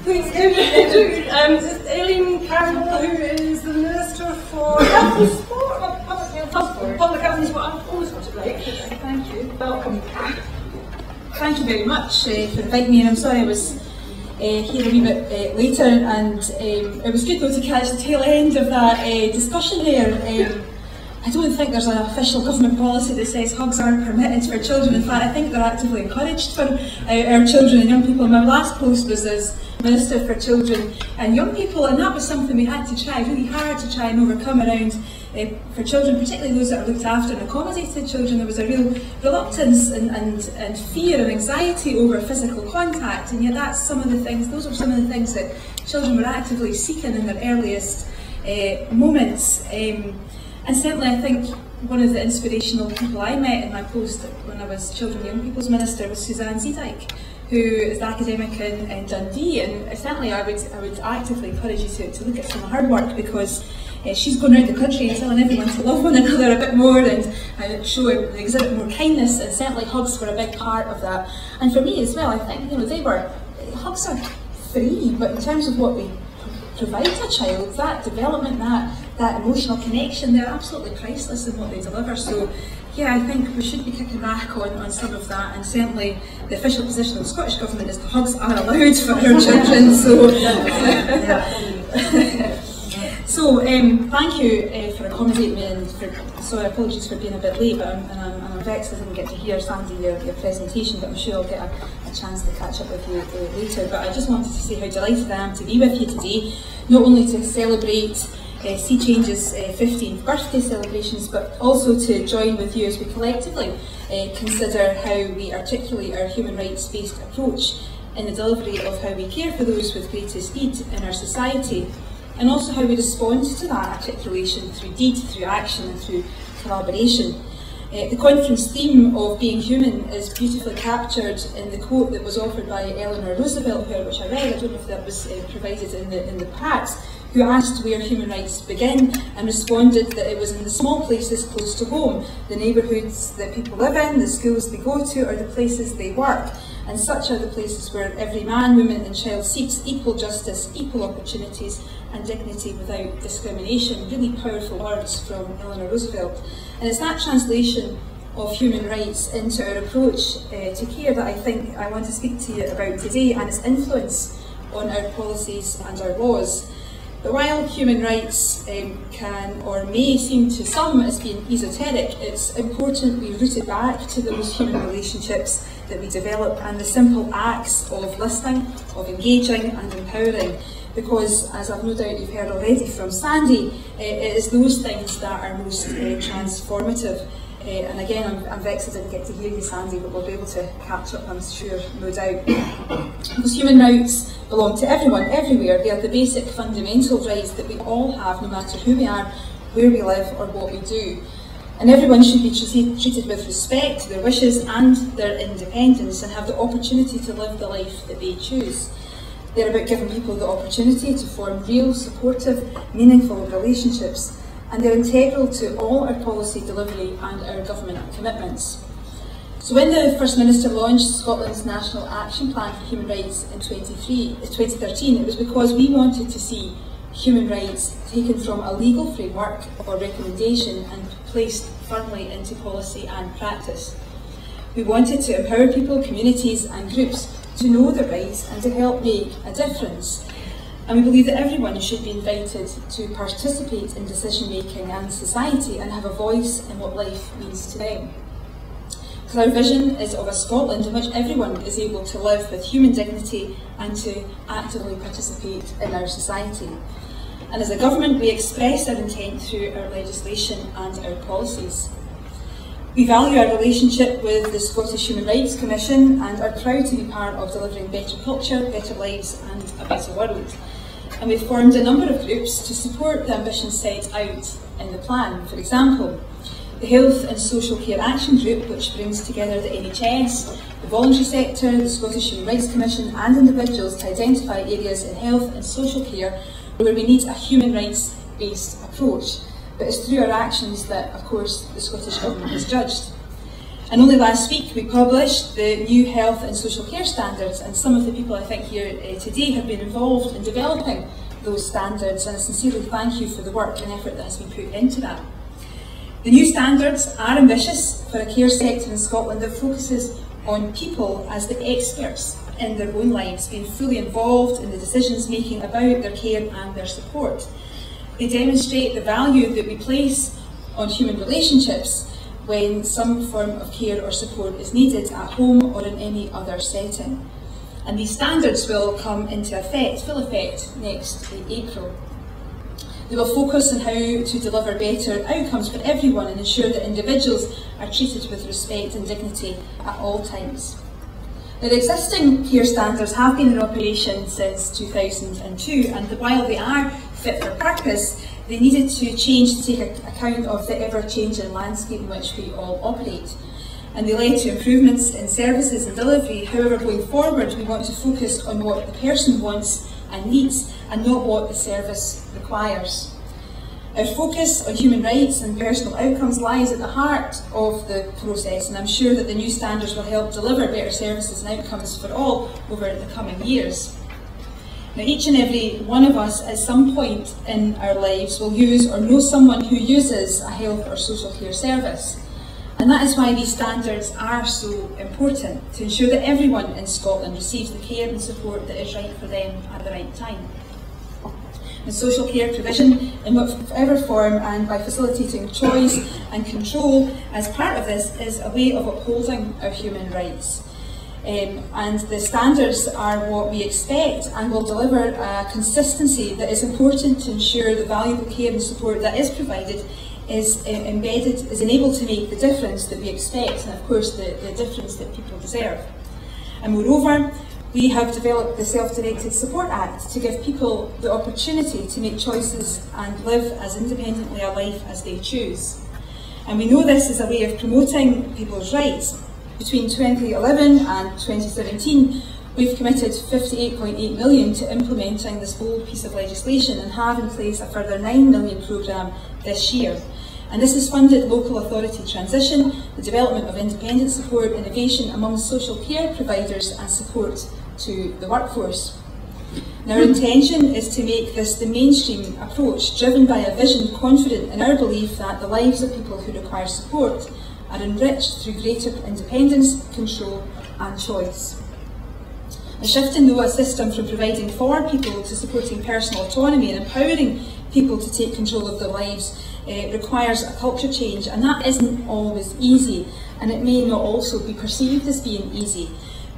Just Eileen Campbell, who is the Minister for Health and Sport, Public Health and Sport. I've always got it right. Thank you. Welcome. Thank you very much for inviting me, and I'm sorry I was here a wee bit later, and it was good though to catch the tail end of that discussion there. I don't think there's an official government policy that says hugs aren't permitted for children. In fact, I think they're actively encouraged for our children and young people. My last post was as Minister for Children and Young People, and that was something we had to try really hard to try and overcome around for children, particularly those that are looked after and accommodated children. There was a real reluctance and fear and anxiety over physical contact, and yet that's some of the things, those are some of the things that children were actively seeking in their earliest moments. And certainly I think one of the inspirational people I met in my post when I was Children and Young People's Minister was Suzanne Zeedyk, who is the academic in Dundee, and certainly I would actively encourage you to look at some of her work, because she's going around the country and telling everyone to love one another a bit more and exhibit more kindness, and certainly hugs were a big part of that. And for me as well, I think hugs are free, but in terms of what we provide a child, that development, that emotional connection, they're absolutely priceless in what they deliver. So yeah, I think we should be kicking back on some of that, and certainly the official position of the Scottish Government is that hugs are allowed for our children. So thank you for accommodating me, and sorry, apologies for being a bit late, but I'm vexed I didn't get to hear, Sandy, your presentation, but I'm sure I'll get a chance to catch up with you later. But I just wanted to say how delighted I am to be with you today, not only to celebrate Sea Change's 15th birthday celebrations, but also to join with you as we collectively consider how we articulate our human rights-based approach in the delivery of how we care for those with greatest need in our society, and also how we respond to that articulation through deed, through action and through collaboration. The conference theme of being human is beautifully captured in the quote that was offered by Eleanor Roosevelt, which I read. I don't know if that was provided in the packs, who asked where human rights begin, and responded that it was in the small places close to home, the neighbourhoods that people live in, the schools they go to, or the places they work. And such are the places where every man, woman and child seeks equal justice, equal opportunities and dignity without discrimination. Really powerful words from Eleanor Roosevelt. And it's that translation of human rights into our approach to care that I think I want to speak to you about today, and its influence on our policies and our laws. But while human rights can or may seem to some as being esoteric, it's important we root it back to those human relationships that we develop and the simple acts of listening, of engaging and empowering. Because, as I've no doubt you've heard already from Sandy, it is those things that are most transformative. And again, I'm vexed I didn't get to hear you, Sandy, but we'll be able to catch up, I'm sure, no doubt. Because human rights belong to everyone, everywhere. They are the basic fundamental rights that we all have, no matter who we are, where we live or what we do. And everyone should be treated with respect to their wishes and their independence, and have the opportunity to live the life that they choose. They're about giving people the opportunity to form real, supportive, meaningful relationships, and they're integral to all our policy delivery and our government commitments. So when the First Minister launched Scotland's National Action Plan for Human Rights in 2013, it was because we wanted to see human rights taken from a legal framework or recommendation and placed firmly into policy and practice. We wanted to empower people, communities and groups to know their rights and to help make a difference. And we believe that everyone should be invited to participate in decision making and society and have a voice in what life means to them. Because our vision is of a Scotland in which everyone is able to live with human dignity and to actively participate in our society. And as a government, we express our intent through our legislation and our policies. We value our relationship with the Scottish Human Rights Commission and are proud to be part of delivering better culture, better lives and a better world. And we've formed a number of groups to support the ambitions set out in the plan. For example, the Health and Social Care Action Group, which brings together the NHS, the voluntary sector, the Scottish Human Rights Commission and individuals to identify areas in health and social care where we need a human rights-based approach. But it's through our actions that, of course, the Scottish Government is judged. And only last week we published the new health and social care standards, and some of the people I think here today have been involved in developing those standards, and I sincerely thank you for the work and effort that has been put into that. The new standards are ambitious for a care sector in Scotland that focuses on people as the experts in their own lives, being fully involved in the decisions making about their care and their support. They demonstrate the value that we place on human relationships when some form of care or support is needed at home or in any other setting. And these standards will come into effect, full effect, next April. They will focus on how to deliver better outcomes for everyone and ensure that individuals are treated with respect and dignity at all times. Now, the existing care standards have been in operation since 2002, and while they are fit for purpose, they needed to change to take account of the ever-changing landscape in which we all operate. And they led to improvements in services and delivery. However, going forward, we want to focus on what the person wants and needs, and not what the service requires. Our focus on human rights and personal outcomes lies at the heart of the process, and I'm sure that the new standards will help deliver better services and outcomes for all over the coming years. Now, each and every one of us at some point in our lives will use or know someone who uses a health or social care service. And that is why these standards are so important, to ensure that everyone in Scotland receives the care and support that is right for them at the right time. And social care provision, in whatever form and by facilitating choice and control as part of this, is a way of upholding our human rights. And the standards are what we expect and will deliver a consistency that is important to ensure the valuable care and support that is provided is enabled to make the difference that we expect, and of course the difference that people deserve. And moreover, we have developed the Self-Directed Support Act to give people the opportunity to make choices and live as independently a life as they choose. And we know this is a way of promoting people's rights. Between 2011 and 2017, we've committed £58.8 million to implementing this bold piece of legislation and have in place a further £9 million programme this year. And this has funded local authority transition, the development of independent support, innovation among social care providers and support to the workforce. Now, our intention is to make this the mainstream approach, driven by a vision confident in our belief that the lives of people who require support are enriched through greater independence, control and choice. A shift in a system from providing for people to supporting personal autonomy and empowering people to take control of their lives requires a culture change, and that isn't always easy, and it may not also be perceived as being easy.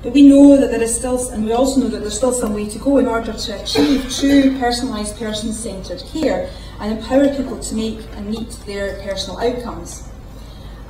But we know that there is still, and we also know that there's still some way to go in order to achieve true personalised, person-centred care and empower people to make and meet their personal outcomes.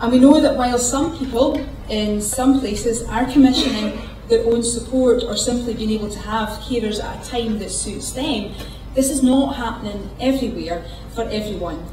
And we know that while some people in some places are commissioning their own support or simply being able to have carers at a time that suits them, this is not happening everywhere for everyone.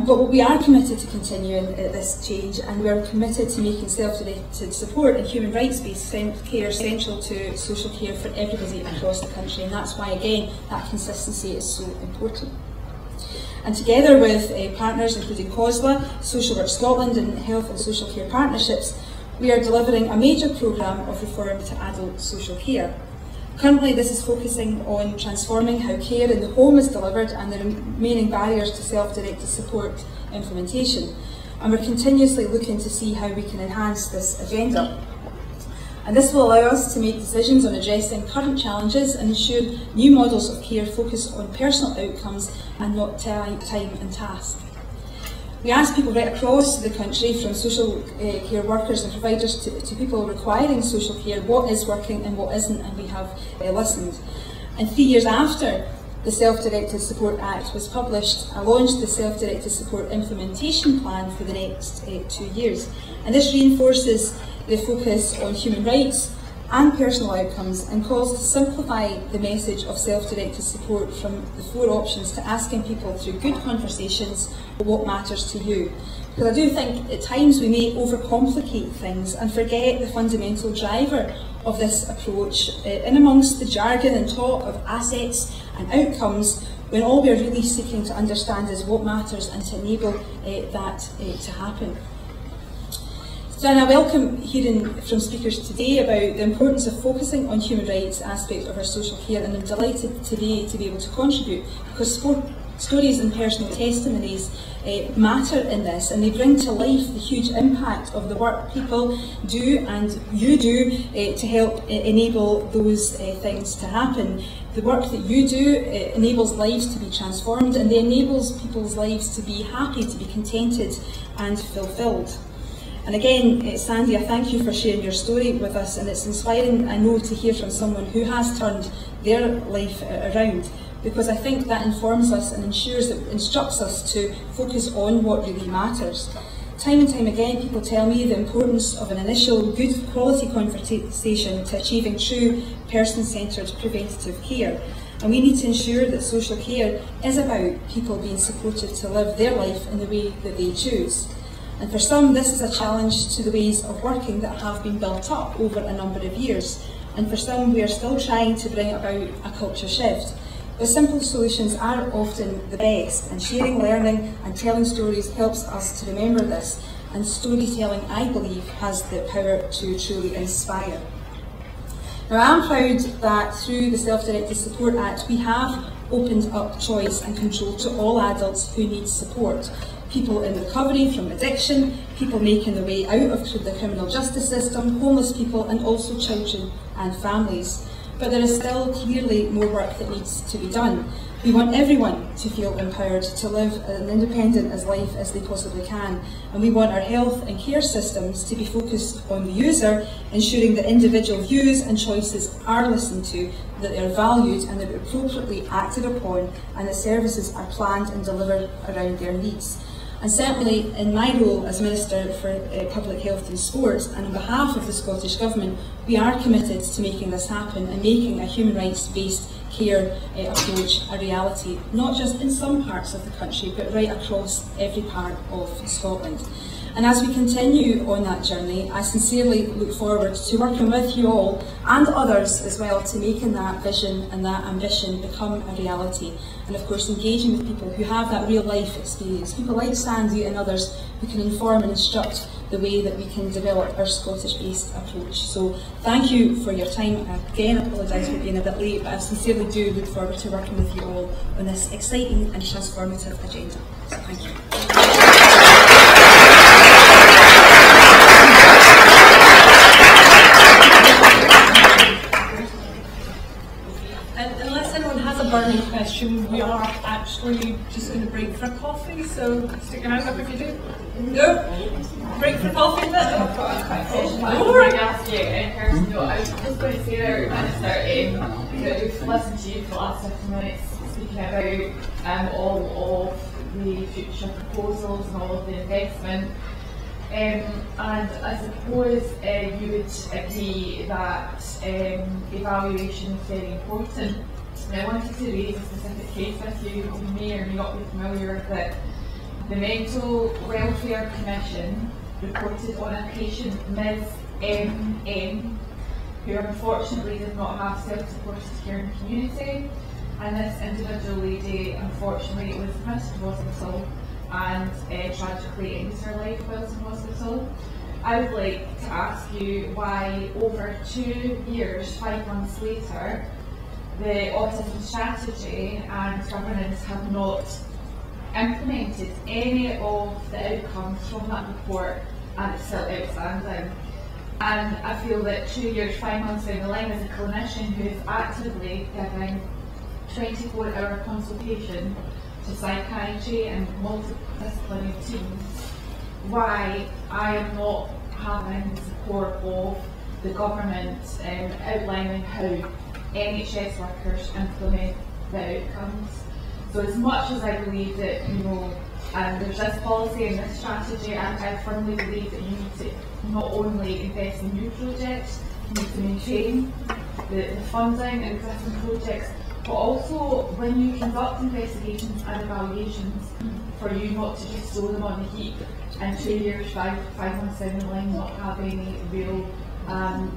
But we are committed to continuing this change, and we are committed to making self-directed support and human rights-based care central to social care for everybody across the country, and that's why, again, that consistency is so important. And together with partners including COSLA, Social Work Scotland and Health and Social Care Partnerships, we are delivering a major programme of reform to adult social care. Currently, this is focusing on transforming how care in the home is delivered and the remaining barriers to self-directed support implementation. And we're continuously looking to see how we can enhance this agenda. And this will allow us to make decisions on addressing current challenges and ensure new models of care focus on personal outcomes and not time and task. We ask people right across the country, from social care workers and providers to people requiring social care, what is working and what isn't, and we have listened. And 3 years after the Self-Directed Support Act was published, I launched the Self-Directed Support Implementation Plan for the next 2 years. And this reinforces the focus on human rights and personal outcomes and calls to simplify the message of self-directed support from the 4 options to asking people through good conversations what matters to you. Because I do think at times we may overcomplicate things and forget the fundamental driver of this approach in amongst the jargon and talk of assets and outcomes, when all we are really seeking to understand is what matters and to enable that to happen. So, and I welcome hearing from speakers today about the importance of focusing on human rights aspects of our social care, and I'm delighted today to be able to contribute, because stories and personal testimonies matter in this, and they bring to life the huge impact of the work people do and you do to help enable those things to happen. The work that you do enables lives to be transformed, and it enables people's lives to be happy, to be contented and fulfilled. And again, Sandy, I thank you for sharing your story with us, and it's inspiring, I know, to hear from someone who has turned their life around, because I think that informs us and instructs us to focus on what really matters. Time and time again, people tell me the importance of an initial good quality conversation to achieving true person-centred preventative care. And we need to ensure that social care is about people being supported to live their life in the way that they choose. And for some, this is a challenge to the ways of working that have been built up over a number of years. And for some, we are still trying to bring about a culture shift. But simple solutions are often the best, and sharing, learning and telling stories helps us to remember this. And storytelling, I believe, has the power to truly inspire. Now, I am proud that through the Self-Directed Support Act, we have opened up choice and control to all adults who need support. People in recovery from addiction, people making their way out of the criminal justice system, homeless people, and also children and families. But there is still clearly more work that needs to be done. We want everyone to feel empowered to live an independent life as they possibly can, and we want our health and care systems to be focused on the user, ensuring that individual views and choices are listened to, that they are valued and they're appropriately acted upon, and that services are planned and delivered around their needs. And certainly in my role as Minister for Public Health and Sport, and on behalf of the Scottish Government, we are committed to making this happen and making a human rights-based care approach a reality, not just in some parts of the country, but right across every part of Scotland. And as we continue on that journey, I sincerely look forward to working with you all and others as well to making that vision and that ambition become a reality. And of course, engaging with people who have that real life experience, people like Sandy and others who can inform and instruct the way that we can develop our Scottish-based approach. So thank you for your time. Again, I apologise for being a bit late, but I sincerely do look forward to working with you all on this exciting and transformative agenda. So thank you. Burning question, we are actually just going to break for coffee, so stick your hand up if you do. No? Break for coffee then? I've got a quick question. I was ask you in person, I was just going to say there, Minister, that we've listened to you for the last 15 minutes speaking about all of the future proposals and all of the investment. And I suppose you would agree that evaluation is very important. And I wanted to raise a specific case with you. You may or may not be familiar with it. The Mental Welfare Commission reported on a patient, Ms. M.M., who unfortunately did not have self-supported care in the community. And this individual lady, unfortunately, was admitted to hospital and tragically ended her life whilst in hospital. I would like to ask you why, over 2 years, 5 months later, the autism strategy and governance have not implemented any of the outcomes from that report, and it's still outstanding. And I feel that 2 years, 5 months down the line, as a clinician who is actively giving 24-hour consultation to psychiatry and multidisciplinary teams, why I am not having the support of the government outlining how NHS workers implement the outcomes. So as much as I believe that, there's this policy and this strategy, and I firmly believe that you need to not only invest in new projects, you need to maintain the funding and existing projects, but also when you conduct investigations and evaluations, for you not to just throw them on the heap and 2 years, 5 months down the line not have any real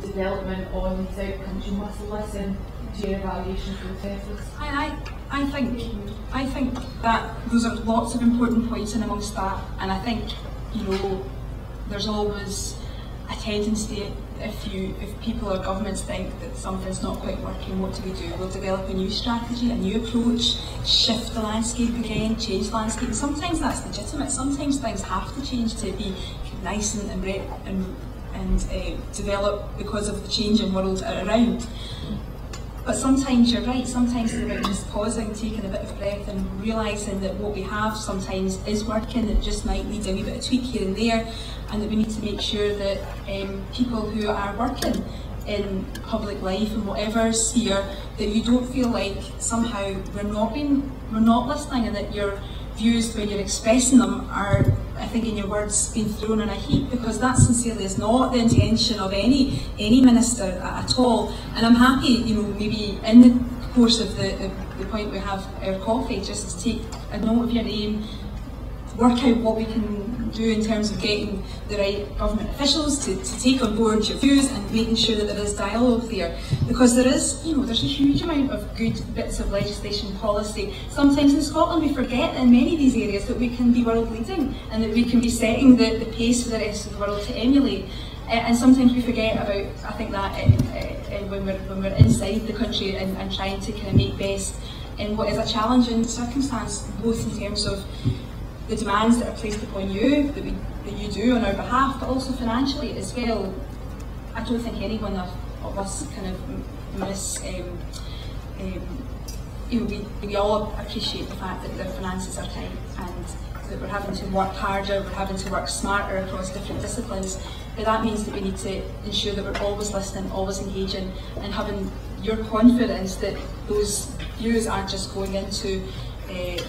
development on these outcomes. You must listen to your evaluation processes. I think that those are lots of important points in amongst that, and I think there's always a tendency, if people or governments think that something's not quite working, what do? We'll develop a new strategy, a new approach, shift the landscape again, change the landscape. And sometimes that's legitimate. Sometimes things have to change to be nice and develop because of the changing world around. But sometimes you're right, sometimes it's about just pausing, taking a bit of breath and realising that what we have sometimes is working, that just might need a wee bit of tweak here and there, and that we need to make sure that people who are working in public life in whatever sphere, that you don't feel like somehow we're not listening, and that your views when you're expressing them are, I think in your words, being thrown in a heap, because that sincerely is not the intention of any minister at all. And I'm happy, you know, maybe in the course of the point we have our coffee, just to take a note of your name, work out what we can do in terms of getting the right government officials to take on board your views and making sure that there is dialogue there. Because there is, you know, there's a huge amount of good bits of legislation, policy. Sometimes in Scotland we forget in many of these areas that we can be world leading and that we can be setting the pace for the rest of the world to emulate. And sometimes we forget about, I think that when we're inside the country and trying to kind of make best in what is a challenging circumstance, both in terms of the demands that are placed upon you, that you do on our behalf, but also financially as well. I don't think any one of us kind of miss, you know, we all appreciate the fact that their finances are tight and that we're having to work harder, we're having to work smarter across different disciplines, but that means that we need to ensure that we're always listening, always engaging, and having your confidence that those views aren't just going into the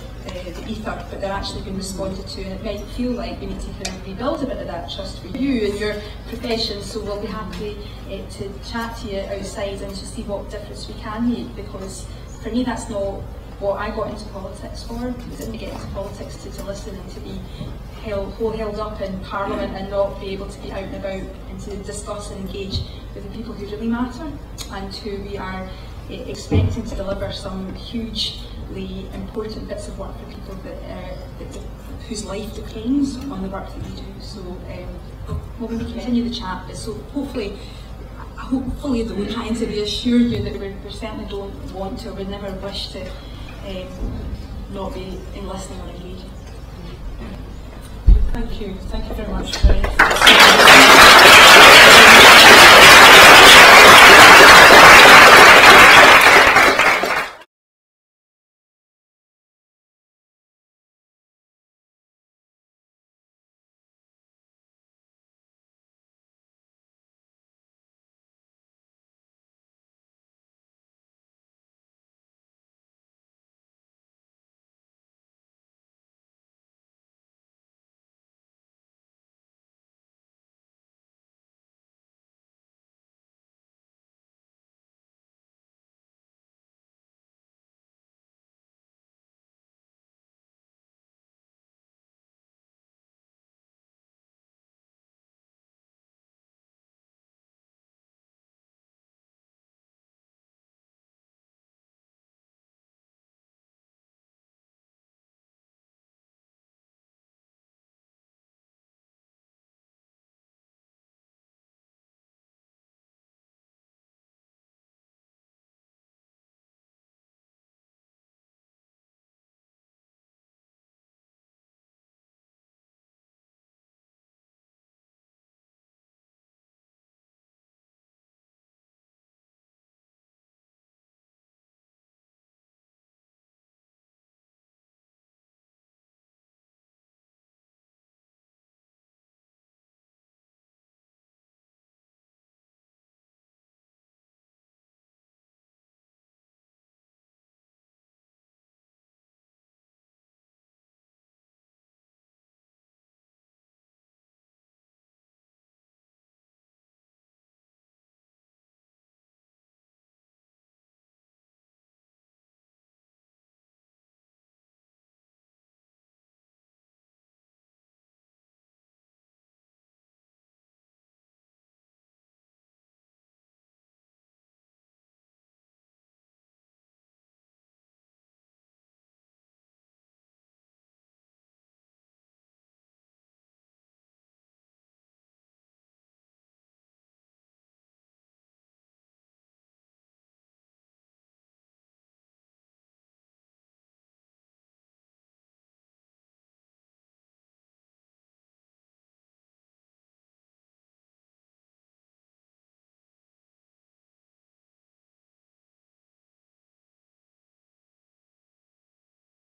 ether, but they're actually being responded to, and it might feel like we need to kind of rebuild a bit of that trust for you and your profession. So we'll be happy to chat to you outside and to see what difference we can make, because for me that's not what I got into politics for. I didn't get into politics to listen and to be held up in Parliament and not be able to be out and about and to discuss and engage with the people who really matter and who we are expecting to deliver some hugely important bits of work for people whose life depends on the work that we do. So we'll continue the chat, but so hopefully that we're trying to reassure you that we certainly don't want to, or we never wish to not be in listening or engaging. Thank you very much.